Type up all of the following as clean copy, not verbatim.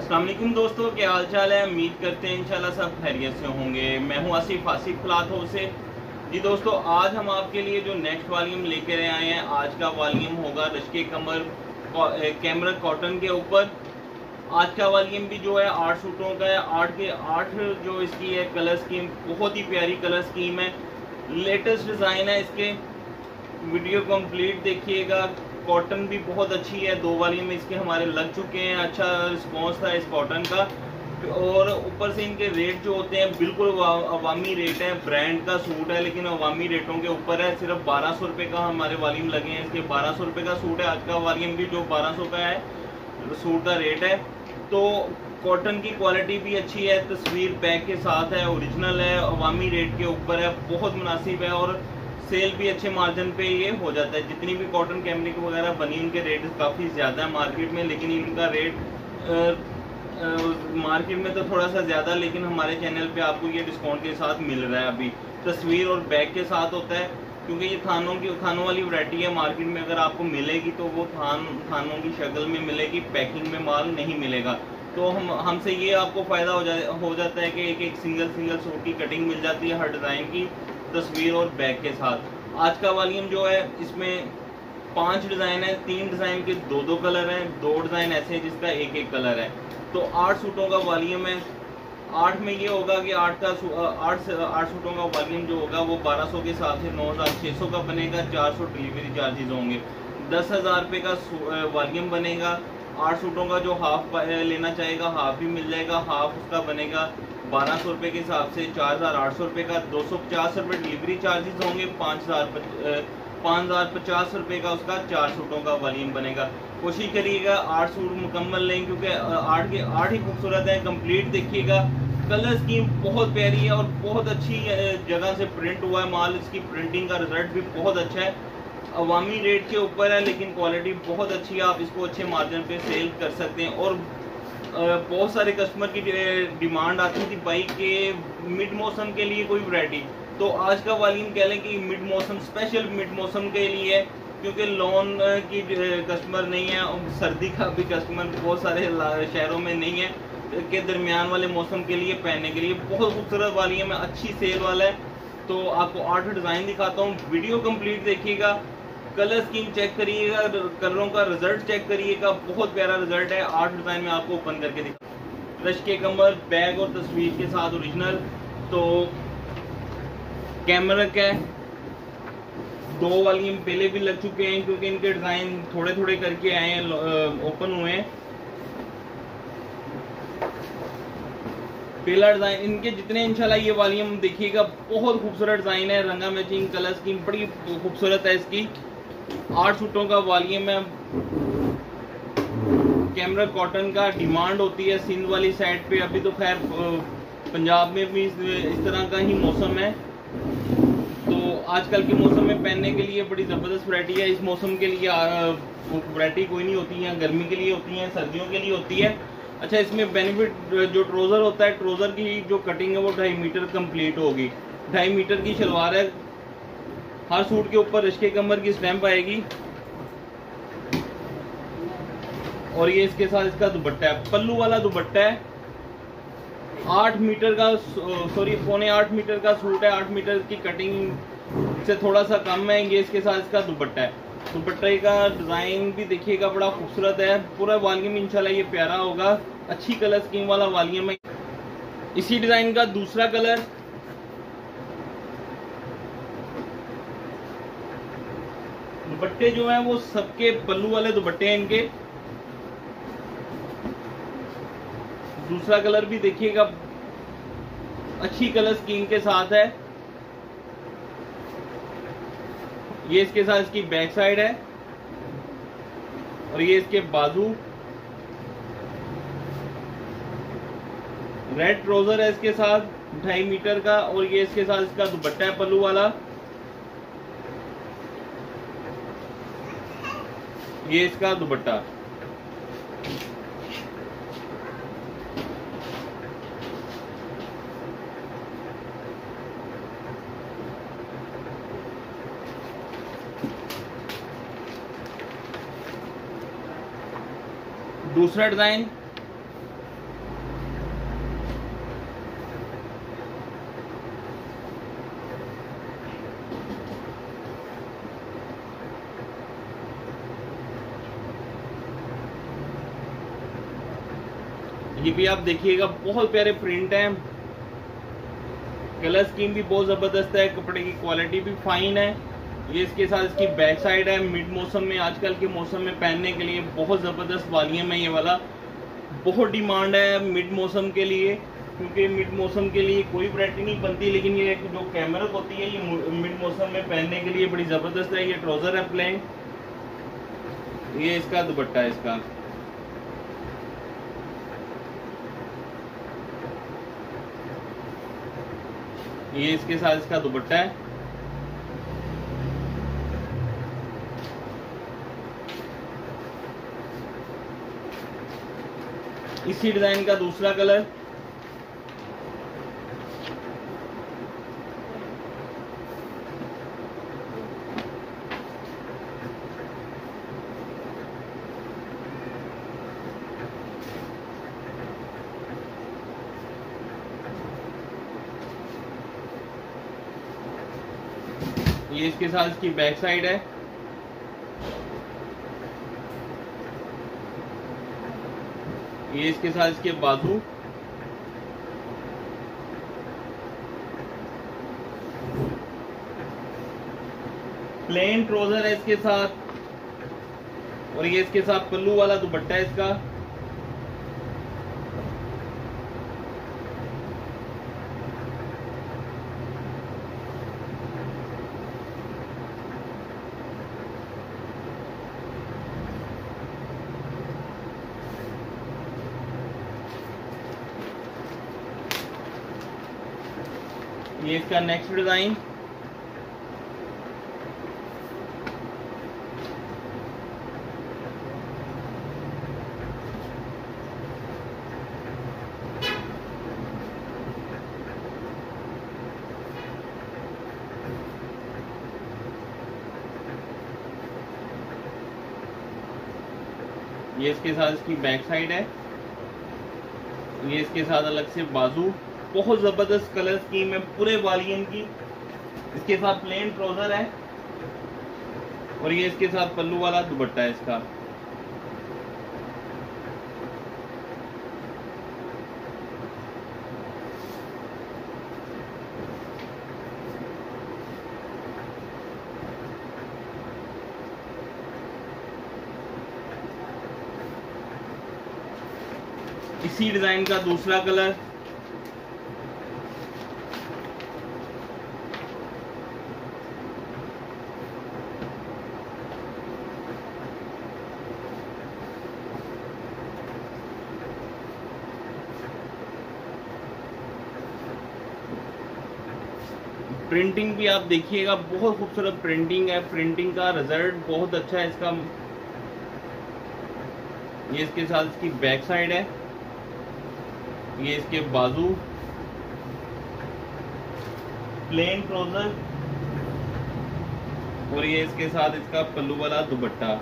अस्सलाम वालेकुम दोस्तों, क्या हाल चाल है। उम्मीद करते हैं इंशाल्लाह सब खैरियत से होंगे। मैं हूं आसिफ क्लॉथ हाउस से। जी दोस्तों, आज हम आपके लिए जो नेक्स्ट वॉल्यूम लेकर आए हैं, आज का वॉल्यूम होगा रश्के कमर कैमरक कॉटन के ऊपर। आज का वॉल्यूम भी जो है 8 सूटों का है। 8 के 8 जो इसकी है कलर स्कीम, बहुत ही प्यारी कलर स्कीम है, लेटेस्ट डिज़ाइन है। इसके वीडियो कंप्लीट देखिएगा। कॉटन भी बहुत अच्छी है, 2 वॉल्यूम इसके हमारे लग चुके हैं। अच्छा रिस्पॉन्स था इस कॉटन का। और ऊपर से इनके रेट जो होते हैं बिल्कुल अवामी रेट है। ब्रांड का सूट है लेकिन अवामी रेटों के ऊपर है। सिर्फ 1200 रुपये का हमारे वॉल्यूम लगे हैं। इसके 1200 रुपये का सूट है। आज का वॉल्यूम भी जो 1200 का है सूट का रेट है। तो कॉटन की क्वालिटी भी अच्छी है, तस्वीर बैग के साथ है, ओरिजिनल है, अवामी रेट के ऊपर है, बहुत मुनासिब है। और सेल भी अच्छे मार्जिन पे ये हो जाता है। जितनी भी कॉटन कैमरिक वगैरह बनी उनके रेट काफ़ी ज़्यादा है मार्केट में, लेकिन इनका रेट मार्केट में तो थोड़ा सा ज़्यादा, लेकिन हमारे चैनल पे आपको ये डिस्काउंट के साथ मिल रहा है। अभी तस्वीर और बैग के साथ होता है, क्योंकि ये थानों वाली वैरायटी है। मार्केट में अगर आपको मिलेगी तो वो थानों की शक्ल में मिलेगी, पैकिंग में माल नहीं मिलेगा। तो हमसे ये आपको फ़ायदा हो जाता है कि एक सिंगल सूट की कटिंग मिल जाती है हर डिज़ाइन की, तस्वीर और बैग के साथ। आज का वॉल्यूम जो है इसमें 5 डिज़ाइन है, 3 डिज़ाइन के 2 कलर हैं, 2 डिज़ाइन ऐसे हैं जिसका एक कलर है। तो 8 सूटों का वॉल्यूम है। 8 में ये होगा कि 8 सूटों का वॉल्यूम जो होगा वो 1200 के हिसाब से 9600 का बनेगा। 400 डिलीवरी चार्जेस होंगे। 10,000 रुपये का वॉल्यूम बनेगा। 8 सूटों का जो हाफ लेना चाहेगा हाफ भी मिल जाएगा। हाफ उसका बनेगा 1200 रुपये के हिसाब से 4800 रुपये का। 250 रुपये डिलीवरी चार्जेस होंगे। 5050 रुपये का उसका 4 सूटों का वॉल्यूम बनेगा। कोशिश करिएगा 8 सूट मुकम्मल लें, क्योंकि 8 के 8 ही खूबसूरत है। कंप्लीट देखिएगा। कलर स्कीम बहुत प्यारी है और बहुत अच्छी जगह से प्रिंट हुआ है माल। इसकी प्रिंटिंग का रिजल्ट भी बहुत अच्छा है। अवामी रेट के ऊपर है लेकिन क्वालिटी बहुत अच्छी है। आप इसको अच्छे मार्जिन पे सेल कर सकते हैं। और बहुत सारे कस्टमर की डिमांड आती थी बाइक के मिड मौसम के लिए कोई वैरायटी, तो आज का वॉल्यूम कह लें कि मिड मौसम, स्पेशल मिड मौसम के लिए है, क्योंकि लॉन की कस्टमर नहीं है और सर्दी का भी कस्टमर बहुत सारे शहरों में नहीं है, के दरमियान वाले मौसम के लिए पहनने के लिए बहुत खूबसूरत वॉल्यूम है, अच्छी सेल वाला है। तो आपको 8 डिज़ाइन दिखाता हूँ, वीडियो कंप्लीट देखिएगा। कलर स्कीम चेक करिएगा, कलरों का रिजल्ट चेक करिएगा, बहुत प्यारा रिजल्ट है। 8 डिज़ाइन में आपको ओपन करके दिखा। रश के कमर, बैग और तस्वीर के साथ ओरिजिनल। तो कैमरक है, 2 वॉल्यूम पहले भी लग चुके हैं, क्योंकि इनके डिज़ाइन थोड़े थोड़े करके आए हैं, ओपन हुए हैं। पहला डिज़ाइन इनके जितने इंशाल्लाह ये वॉल्यूम देखिएगा, बहुत खूबसूरत डिज़ाइन है। रंगा मैचिंग कलर स्कीम बड़ी खूबसूरत है इसकी। 8 सूटों का वॉल्यूम है। कैमरक कॉटन का डिमांड होती है सिंध वाली साइड पे। अभी तो खैर पंजाब में भी इस तरह का ही मौसम है। तो आजकल के मौसम में पहनने के लिए बड़ी ज़बरदस्त वैरायटी है। इस मौसम के लिए वैरायटी कोई नहीं होती है, गर्मी के लिए होती है, सर्दियों के लिए होती है। अच्छा, इसमें बेनिफिट जो ट्रोज़र होता है, ट्रोज़र की जो कटिंग है वो 2.5 मीटर कंप्लीट होगी। 2.5 मीटर की शलवार है। हर सूट के ऊपर रश्के कमर की स्टैंप आएगी और ये इसके साथ इसका दुपट्टा है, पल्लू वाला दुपट्टा है। 8 मीटर का पौने 8 मीटर का सूट है। 8 मीटर की कटिंग से थोड़ा सा कम है। ये इसके साथ इसका दुपट्टा है। दुपट्टे का डिज़ाइन भी देखिएगा, बड़ा खूबसूरत है। पूरा वॉल्यूम इंशाल्लाह ये प्यारा होगा। अच्छी कलर स्कीम वाला वॉल्यूम है। इसी डिज़ाइन का दूसरा कलर, दुपट्टे जो हैं वो सबके पल्लू वाले दुपट्टे हैं इनके। दूसरा कलर भी देखिएगा, अच्छी कलर स्कीम के साथ है। ये इसके साथ इसकी बैक साइड है और ये इसके बाजू। रेड ट्राउजर है इसके साथ 2.5 मीटर का और ये इसके साथ इसका दुपट्टा है पल्लू वाला। ये इसका दुपट्टा। दूसरा डिजाइन ये भी आप देखिएगा, बहुत प्यारे प्रिंट है, कलर स्कीम भी बहुत जबरदस्त है, कपड़े की क्वालिटी भी फाइन है। ये इसके साथ इसकी बैक साइड है। मिड मौसम में, आजकल के मौसम में पहनने के लिए बहुत जबरदस्त वालियम है ये वाला। बहुत डिमांड है मिड मौसम के लिए, क्योंकि मिड मौसम के लिए कोई वैरायटी नहीं बनती, लेकिन ये जो कैमरक होती है ये मिड मौसम में पहनने के लिए बड़ी जबरदस्त है। ये ट्राउजर है प्लेन, ये इसका दुपट्टा है इसका। ये इसके साथ इसका दुपट्टा है। इसी डिजाइन का दूसरा कलर, ये इसके साथ इसकी बैक साइड है। ये इसके साथ इसके बाजू, प्लेन ट्राउजर है इसके साथ, और ये इसके साथ पल्लू वाला दुपट्टा है इसका। ये इसका नेक्स्ट डिजाइन, ये इसके साथ इसकी बैक साइड है। ये इसके साथ अलग से बाजू, बहुत जबरदस्त कलर स्कीम है पूरे वालियम की। इसके साथ प्लेन ट्राउजर है, और ये इसके साथ पल्लू वाला दुपट्टा है इसका। इसी डिजाइन का दूसरा कलर, प्रिंटिंग भी आप देखिएगा, बहुत खूबसूरत प्रिंटिंग है। प्रिंटिंग का रिजल्ट बहुत अच्छा है इसका। ये इसके साथ इसकी बैक साइड है। ये इसके बाजू, प्लेन ट्राउजर, और ये इसके साथ इसका पल्लू वाला दुपट्टा।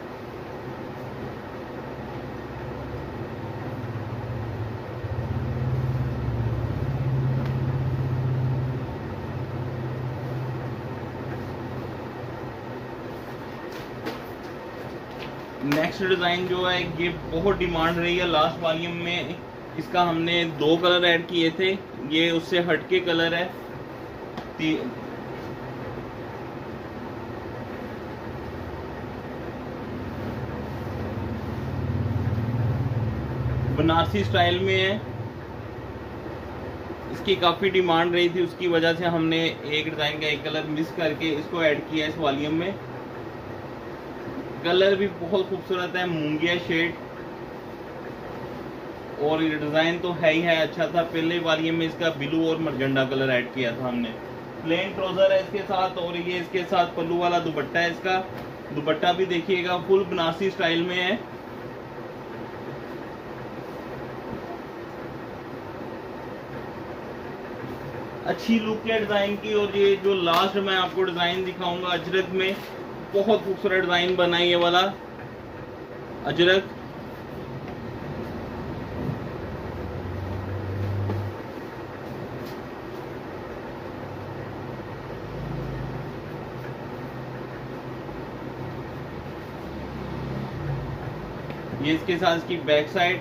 नेक्स्ट डिजाइन जो है ये बहुत डिमांड रही है लास्ट वॉल्यूम में। इसका हमने 2 कलर ऐड किए थे, ये उससे हटके कलर है। बनारसी स्टाइल में है, इसकी काफी डिमांड रही थी, उसकी वजह से हमने एक डिजाइन का एक कलर मिस करके इसको ऐड किया इस वॉल्यूम में। कलर भी बहुत खूबसूरत है, मूंगिया शेड, और ये डिजाइन तो है ही है, अच्छा था। पहले वॉल्यूम में इसका ब्लू और मरजंडा कलर ऐड किया था हमने। प्लेन ट्राउजर है इसके साथ, और ये इसके साथ पल्लू वाला दुपट्टा है इसका। दुपट्टा भी देखिएगा फुल बनारसी स्टाइल में है। अच्छी लुक है डिजाइन की। और ये जो लास्ट मैं आपको डिजाइन दिखाऊंगा अजरक में, बहुत खूबसूरत डिजाइन बना है ये वाला अजरक। ये इसके साथ इसकी बैक साइड,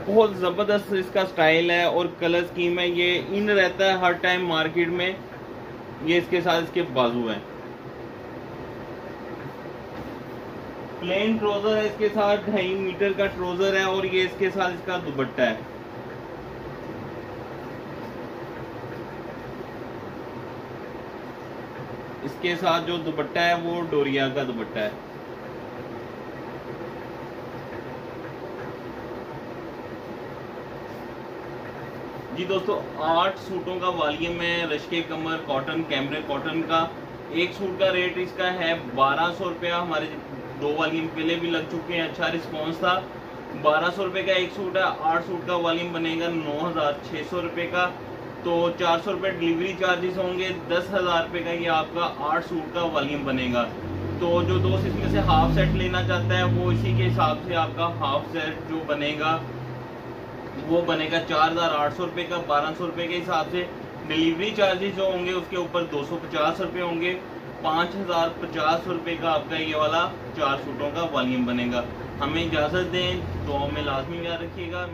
बहुत ज़बरदस्त इसका स्टाइल है और कलर स्कीम है। ये इन रहता है हर टाइम मार्केट में। ये इसके साथ इसके बाजू हैं। प्लेन ट्राउजर है इसके साथ, 2.5 मीटर का ट्राउजर है और ये इसके साथ इसका दुपट्टा है। इसके साथ जो दुपट्टा है वो डोरिया का दुपट्टा है। जी दोस्तों, 8 सूटों का वॉल्यूम है रश्के कमर कॉटन कैमरे कॉटन का। एक सूट का रेट इसका है 1200 रुपया। हमारे 2 वॉल्यूम पहले भी लग चुके हैं, अच्छा रिस्पॉन्स था। 1200 रुपये का एक सूट है। 8 सूट का वॉल्यूम बनेगा 9600 रुपये का। तो 400 रुपये डिलीवरी चार्जेस होंगे। 10,000 रुपये का ये आपका 8 सूट का वॉल्यूम बनेगा। तो जो दोस्त इसमें से हाफ सेट लेना चाहता है वो इसी के हिसाब से आपका हाफ सेट जो बनेगा वो बनेगा 4,800 रुपये का 1,200 रुपये के हिसाब से। डिलीवरी चार्जेस जो होंगे उसके ऊपर 250 रुपये होंगे। 5,050 रुपये का आपका ये वाला 4 सूटों का वॉल्यूम बनेगा। हमें इजाज़त दें, दुआ में लाजमी याद रखिएगा।